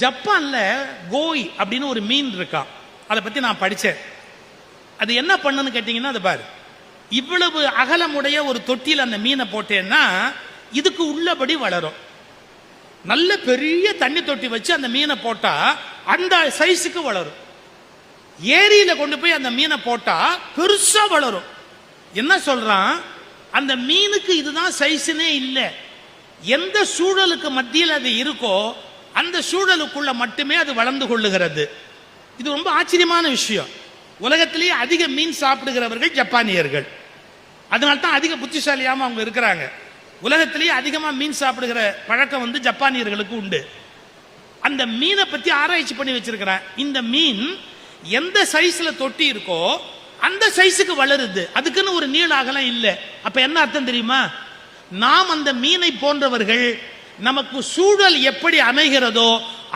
ஜப்பான்ல கோய் அப்படின்னு ஒரு மீன் இருக்கா, அதை பத்தி நான் படிச்சேன். அது என்ன பண்ணுன்னு கேட்டீங்கன்னா, அது பாரு, இவ்வளவு அகலமுடைய ஒரு தொட்டியில் அந்த மீனை போட்டேன்னா இதுக்கு உள்ளபடி வளரும். நல்ல பெரிய தண்ணி தொட்டி வச்சு அந்த மீனை போட்டா அந்த சைஸுக்கு வளரும். ஏரியில கொண்டு போய் அந்த மீனை போட்டா பெருசா வளரும். என்ன சொல்றான், அந்த மீனுக்கு இதுதான் சைஸ்னே இல்லை. எந்த சூழலுக்கு மத்தியில் அது இருக்கோ அந்த சூழலுக்குள்ள மட்டுமே அது வளர்ந்து கொள்ளுகிறது. இது ரொம்ப ஆச்சரியமான விஷயம். உலகத்திலேயே அதிக மீன் சாப்பிடுகிறவர்கள் ஜப்பானியர்கள். அதனால்தான் அதிக புத்திசாலியாம அவங்க இருக்கிறாங்க. உலகத்திலேயே அதிகமா மீன் சாப்பிடுகிற பழக்கம் ஜப்பானியர்களுக்கு உண்டு. அந்த மீனை பத்தி ஆராய்ச்சி பண்ணி வச்சிருக்கிறேன். இந்த மீன் எந்த சைஸ்ல தொட்டி இருக்கோ அந்த சைஸுக்கு வளருது. அதுக்குன்னு ஒரு நீள அகலம் இல்லை. அப்ப என்ன அர்த்தம் தெரியுமா, நாம் அந்த மீனை போன்றவர்கள் நமக்கு சூழல் எப்படி அமைகிறதோ